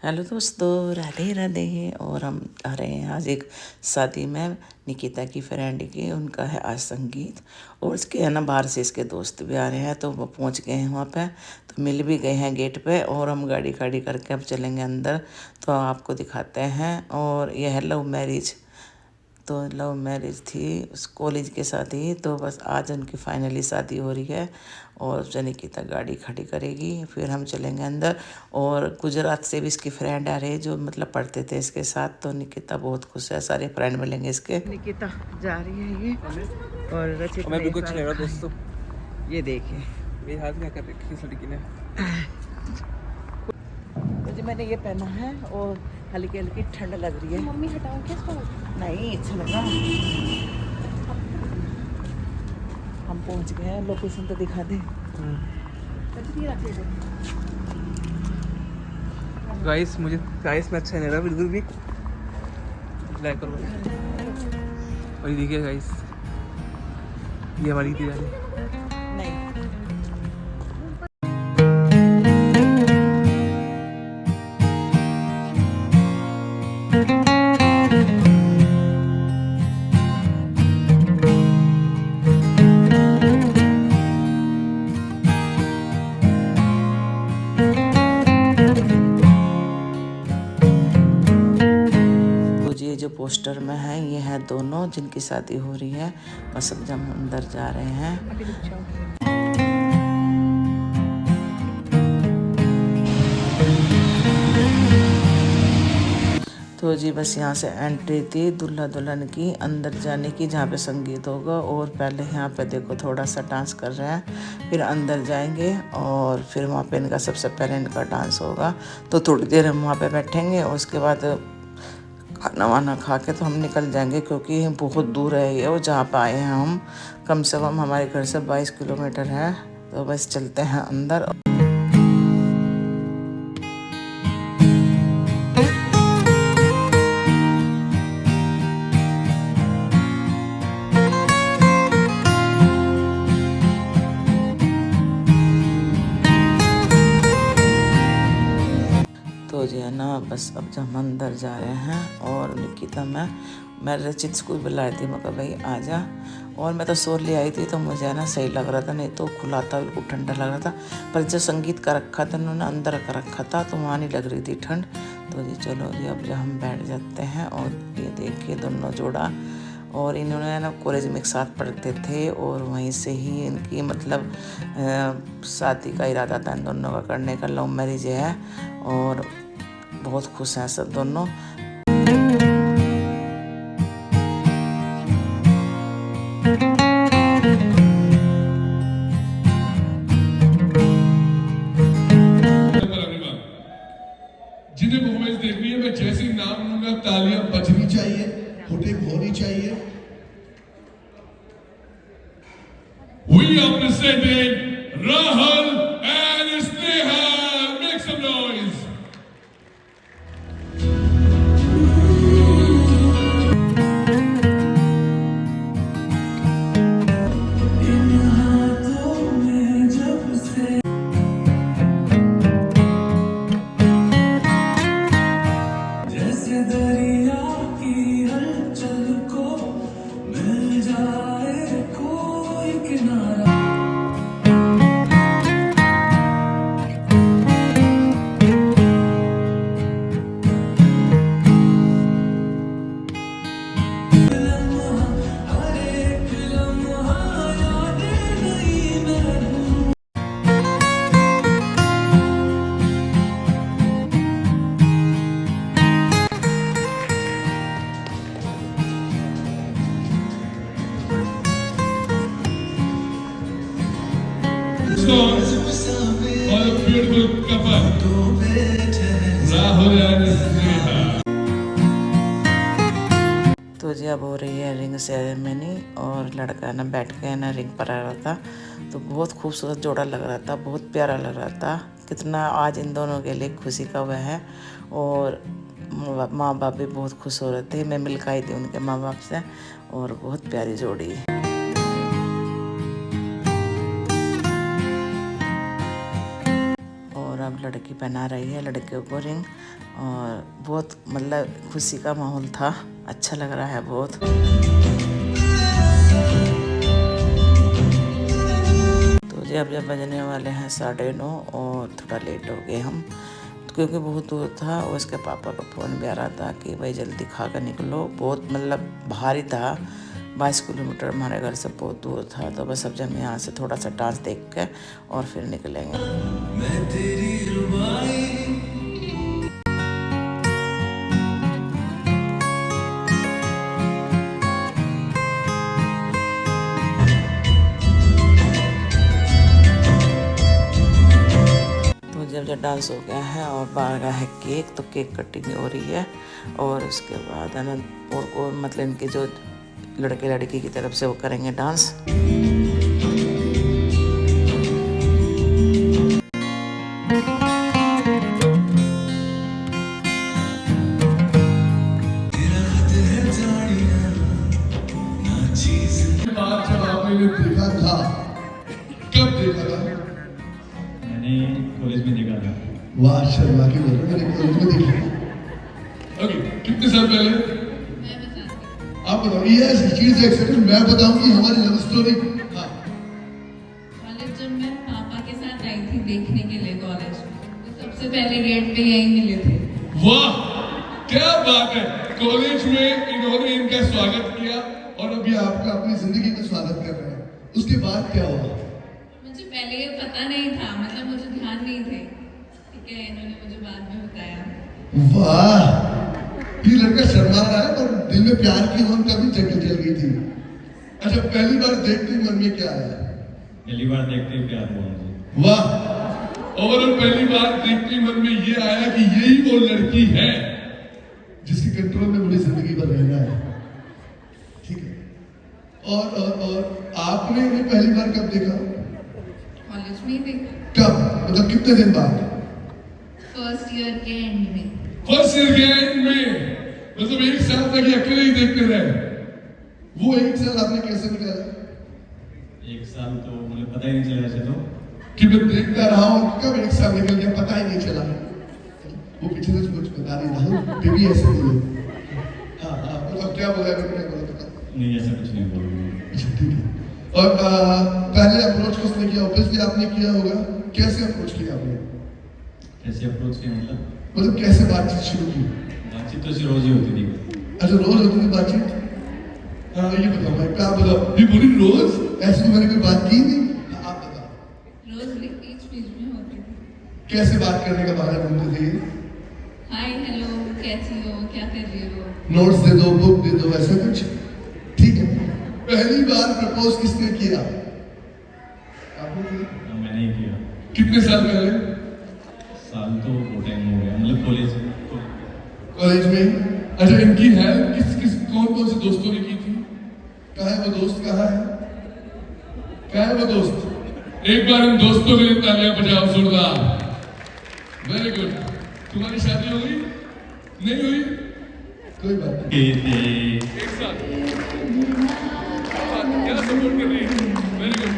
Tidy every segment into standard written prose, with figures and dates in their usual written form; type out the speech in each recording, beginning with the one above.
Hello दोस्तों, राधे राधे। और हम आ रहे हैं आज एक शादी में निकिता की फ्रेंड की। उनका है आज संगीत और इसके है ना बाहर से इसके दोस्त भी आ रहे हैं, तो वो पहुंच गए हैं वहाँ पे, तो मिल भी गए हैं गेट पे। और हम गाड़ी खाड़ी करके अब चलेंगे अंदर, तो आपको दिखाते हैं। और यह है लव मैरिज, तो लव मैरिज थी उस कॉलेज के साथ ही, तो बस आज उनकी फाइनली शादी हो रही है। और निकिता गाड़ी खड़ी करेगी, फिर हम चलेंगे अंदर। और गुजरात से भी इसकी फ्रेंड आ रही है जो मतलब पढ़ते थे इसके साथ, तो निकिता बहुत खुश है, सारे फ्रेंड मिलेंगे इसके। निकिता जा रही है ये, और रचित मैं भी कुछ नहीं रहा दोस्तों। ये देखिए मेरे हाथ क्या कर रखी है लड़की ने। तो जी मैंने ये पहना है और हल्की हल्की ठंड लग रही है। मम्मी हटाओ क्या इसको? नहीं अच्छा लगा। हम पहुंच गए हैं, लोकेशन तो दिखा दे। गाइस मुझे गाइस में अच्छा नहीं रहा बिल्कुल भी। लाइक करो। और ये देखिए गाइस, ये हमारी तैयारी। नहीं जो पोस्टर में है ये है दोनों जिनकी शादी हो रही है। बस अब जब अंदर जा रहे हैं। तो जी बस यहाँ से एंट्री थी दूल्हा दुल्हन की अंदर जाने की, जहाँ पे संगीत होगा। और पहले यहाँ पे देखो थोड़ा सा डांस कर रहे हैं, फिर अंदर जाएंगे और फिर वहाँ पे इनका सबसे पहले इनका डांस होगा। तो थोड़ी देर हम वहाँ पे बैठेंगे और उसके बाद खाना वाना खा के तो हम निकल जाएंगे, क्योंकि बहुत दूर है ये और जहाँ पे आए हैं हम, कम से कम हमारे घर से 22 किलोमीटर है। तो बस चलते हैं अंदर। तो जो है ना बस अब जब हम अंदर जा रहे हैं। और निकिता मैं रचित को बुलाई थी, मैं कहा भाई आ जा। और मैं तो सोर ले आई थी, तो मुझे है ना सही लग रहा था, नहीं तो खुला था बिल्कुल ठंडा लग रहा था। पर जो संगीत का रखा था उन्होंने अंदर का रखा था, तो वहाँ नहीं लग रही थी ठंड। तो जी चलो जी अब जब हम बैठ जाते हैं। और ये देखिए दोनों जोड़ा, और इन्होंने ना कॉलेज में एक साथ पढ़ते थे और वहीं से ही इनकी मतलब शादी का इरादा था इन दोनों का करने का। लव मैरिज है और बहुत खुश हैं सब दोनों। जिन्हें परफॉर्मेंस देखनी है, मैं जैसे ही नाम लूंगा तालियां बजनी चाहिए, हुटिंग होनी चाहिए। We are presenting Rahul and Snehal. Make some noise. और beautiful couple Rahul and Sneha. तो जी अब हो रही है रिंग सेरेमनी, और लड़का ना बैठ के ना रिंग पर आ रहा था। तो बहुत खूबसूरत जोड़ा लग रहा था, बहुत प्यारा लग रहा था। कितना आज इन दोनों के लिए खुशी का वह है। और माँ बाप भी बहुत खुश हो रहे थे, मैं मिल के आई थी उनके माँ बाप से। और बहुत प्यारी जोड़ी। और अब लड़की पहना रही है लड़के को रिंग, और बहुत मतलब खुशी का माहौल था, अच्छा लग रहा है बहुत। तो जब बजने वाले हैं 9:30 और थोड़ा लेट हो गए हम क्योंकि बहुत दूर था। और उसके पापा का फ़ोन भी आ रहा था कि भाई जल्दी खा कर निकलो, बहुत मतलब भारी था, 22 किलोमीटर हमारे घर से बहुत दूर था। तो बस अब जब यहाँ से थोड़ा सा डांस देख के और फिर निकलेंगे। मैं तेरी जब डांस हो गया है और बाहर गया है केक, तो केक कटिंग हो रही है। और उसके बाद है ना और मतलब इनके जो लड़के लड़की की तरफ से वो करेंगे डांस। जब आपने देखा था, कब देखा था? कॉलेज में देखा था। वाह, शर्मा के बोल रहे, मैंने कॉलेज में देखा। ओके, कितने साल पहले? मैं बताती। आप बताओ। ये ऐसी चीज है, एक सेकंड मैं बताऊंगी हमारी लव स्टोरी। हाँ, कॉलेज जब मैं पापा के साथ आई थी देखने के लिए कॉलेज, तो सबसे पहले गेट पे यही मिले थे। वाह क्या बात है। कॉलेज में इन्होंने इनका स्वागत किया और अभी आपका अपनी जिंदगी का स्वागत कर रहे हैं। उसके बाद क्या हुआ? मुझे पहले ये पता नहीं था, मतलब मुझे ध्यान नहीं थे, ठीक है, इन्होंने मुझे बाद में बताया। वाह, ये लड़का शर्मा रहा है पर दिल में प्यार की उमंग कभी जग गई थी। अच्छा, पहली बार देखते ही मन में क्या आया? पहली बार देखते ही प्यार हुआ मुझे। वाह, और पहली बार देखते ही मन में ये आया कि यही वो लड़की है जिसके कंट्रोल में मुझे जिंदगी भर रहना है। ठीक है। और आपने इन्हें पहली बार कब देखा? कॉलेज में ही देखा। कब, मतलब कितने दिन बाद? फर्स्ट ईयर के एंड में। फर्स्ट ईयर के एंड में, मतलब 1 साल तक ये अकेले ही देखते रहे। वो 1 साल आपने कैसे निकाला? 1 साल तो मुझे पता ही नहीं चला ऐसे तो कि मैं देखता रहा हूँ, कब 1 साल निकल गया पता ही नहीं चला। वो पीछे से कुछ बता नहीं रहा, बेबी ऐसे नहीं है। हाँ हाँ, मतलब क्या बोला है, मैंने बोला था नहीं, ऐसा कुछ नहीं बोल। अच्छा ठीक है। और पहले अप्रोच किसने किया? ऑब्वियसली आपने किया होगा। कैसे अप्रोच किया आपने? कैसे अप्रोच किया मतलब कैसे बातचीत शुरू की? बातचीत तो रोज ही होती थी। अच्छा, रोज होती थी बातचीत? हाँ, ये बताओ भाई, क्या बताओ? ये बोली रोज? ऐसी तो मैंने कोई बात की नहीं। हाँ, आप बताओ। रोज बीच बीच में होती थी। कैसे बात करने का बहाना ढूंढते थे? हाय हेलो, कैसी हो, क्या कर रही हो? नोट्स दे दो, बुक दे दो, ऐसा कुछ? ठीक है। पहली बार प्रपोज किसने किया? आपने किया? मैंने ही किया। कितने साल पहले? साल तो बहुत टाइम हो गया, मतलब कॉलेज में। अच्छा, इनकी हेल्प किस कौन से दोस्तों ने की थी? कहाँ है वो दोस्त? कहाँ है वो दोस्त? एक बार इन दोस्तों के लिए तालियां बजाओ जोरदार। Very good. तुम्हारी शादी हो गई? नहीं हुई? कोई बात नहीं। एक साथ क्या सपोर्ट कर रही है? Very good.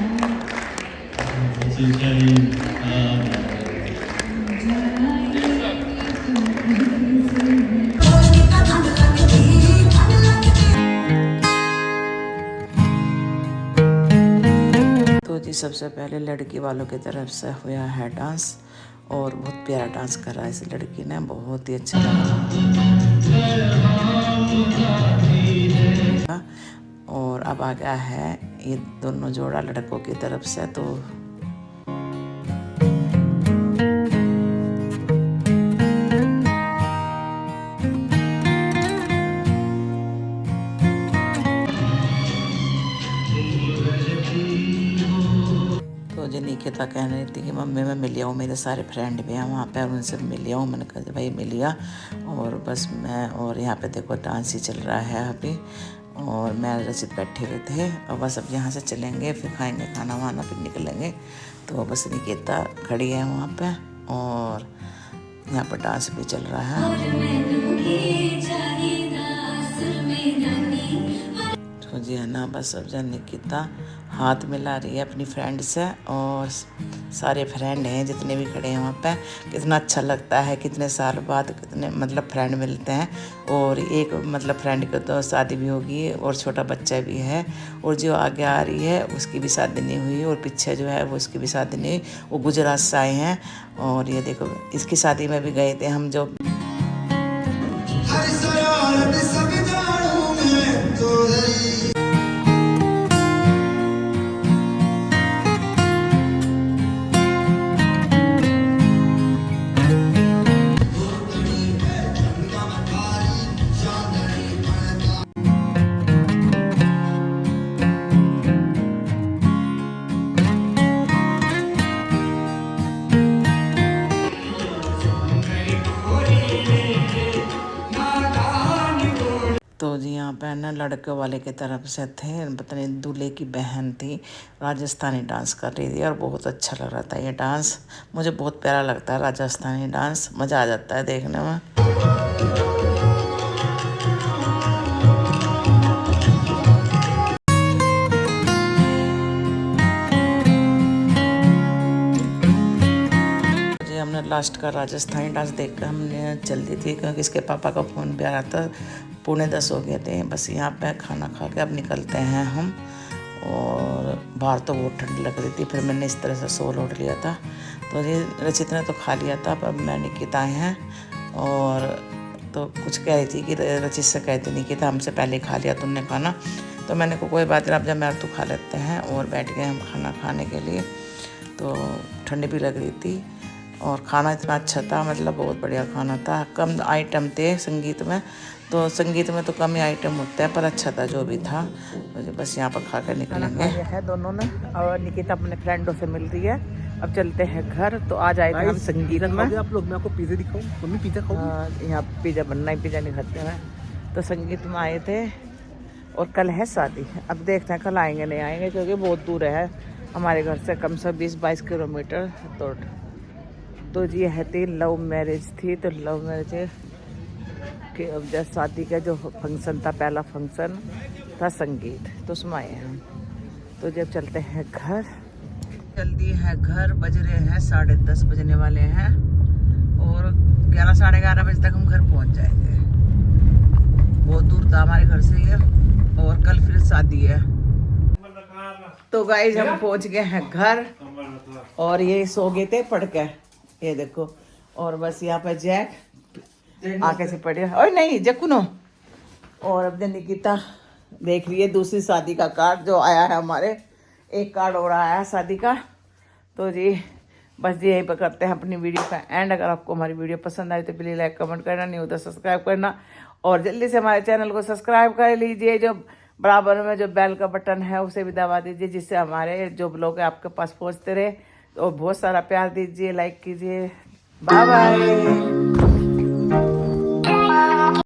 तो जी सबसे पहले लड़की वालों की तरफ से हुआ है डांस, और बहुत प्यारा डांस कर रहा है इस लड़की ने, बहुत ही अच्छा लगा। और अब आ गया है ये दोनों जोड़ा लड़कों की तरफ से। तो जो निकिता कह रही थी कि मम्मी मैं मिल आऊँ, मेरे सारे फ्रेंड भी हैं वहाँ पे और उनसे मिल आऊँ। मैंने कहा भाई मिल आ। और बस मैं, और यहाँ पे देखो डांस ही चल रहा है अभी, और मैं रचित बैठे हुए थे। और बस अब यहाँ से चलेंगे, फिर खाएंगे खाना वाना, फिर निकलेंगे। तो बस निकिता खड़ी है वहाँ पे और यहाँ पर डांस भी चल रहा है। तो जी है ना, बस अब जब निकिता हाथ मिला रही है अपनी फ्रेंड से, और सारे फ्रेंड हैं जितने भी खड़े हैं वहाँ पे। कितना अच्छा लगता है, कितने साल बाद कितने मतलब फ्रेंड मिलते हैं। और एक मतलब फ्रेंड की तो शादी भी होगी और छोटा बच्चा भी है, और जो आगे आ रही है उसकी भी शादी नहीं हुई, और पीछे जो है वो उसकी भी शादी नहीं हुई, वो गुजरात से आए हैं। और ये देखो इसकी शादी में भी गए थे हम। जो तो जी यहाँ पे ना लड़के वाले की तरफ से थे, पता नहीं दूल्हे की बहन थी, राजस्थानी डांस कर रही थी, और बहुत अच्छा लग रहा था ये डांस। मुझे बहुत प्यारा लगता है राजस्थानी डांस, मज़ा आ जाता है देखने में। हमने लास्ट का राजस्थानी डांस देखकर हमने चल दी थी, क्योंकि इसके पापा का फ़ोन भी आ रहा था। 9:45 हो गए थे। बस यहाँ पे खाना खा के अब निकलते हैं हम। और बाहर तो बहुत ठंड लग रही थी, फिर मैंने इस तरह से शॉल ओढ़ लिया था। तो ये रचित ने तो खा लिया था, पर मैं निकिता हैं। और तो कुछ कह रही थी कि रचित से कहती निकिता हमसे पहले खा लिया तुमने खाना। तो मैंने को कोई बात नहीं, अब जब मैं तो खा लेते हैं। और बैठ गए हम खाना खाने के लिए। तो ठंड भी लग रही थी, और खाना इतना अच्छा था, मतलब बहुत बढ़िया खाना था। कम आइटम थे संगीत में, तो संगीत में तो कम ही आइटम होते हैं, पर अच्छा था जो भी था। तो बस यहाँ पर खा कर निकलेंगे है दोनों ने। और निकिता अपने फ्रेंडों से मिल रही है। अब चलते हैं घर। तो आज आए थे हम संगीत में। आप लोग, मैं आपको पिज़्ज़ा दिखाऊं? मम्मी पिज़्ज़ा खाओगी? यहाँ पिज़्ज़ा बनना ही, पिज़्ज़ा नहीं खाते हैं। तो संगीत में आए थे, और कल है शादी। अब देखते हैं कल आएंगे नहीं आएंगे, क्योंकि बहुत दूर है हमारे घर से, कम से 20-22 किलोमीटर। तो जी है थी लव मैरिज थी। तो लव मैरिज के अब जब शादी का जो फंक्शन था, पहला फंक्शन था संगीत, तो उसमें आए हम। तो जब चलते हैं घर, जल्दी है घर। बज रहे हैं 10:30 बजने वाले हैं, और 11 साढ़े 11 बजे तक हम घर पहुंच जाएंगे। बहुत दूर था हमारे घर से ये, और कल फिर शादी है। तो गाइस हम पहुंच गए हैं घर, और ये सो गए थे पढ़ के, ये देखो। और बस यहाँ पे जैक आके से पड़े, और नहीं जकुनो। और अब निकिता देख रही है दूसरी शादी का कार्ड जो आया है हमारे। एक कार्ड और आया है शादी का। तो जी बस जी यहीं पर करते हैं अपनी वीडियो का एंड। अगर आपको हमारी वीडियो पसंद आई तो प्लीज़ लाइक कमेंट करना, नहीं होता सब्सक्राइब करना, और जल्दी से हमारे चैनल को सब्सक्राइब कर लीजिए। जो बराबर में जो बेल का बटन है उसे भी दबा दीजिए, जिससे हमारे जो ब्लॉग है आपके पास पहुंचते रहे। और बहुत सारा प्यार दीजिए, लाइक कीजिए। Bye bye.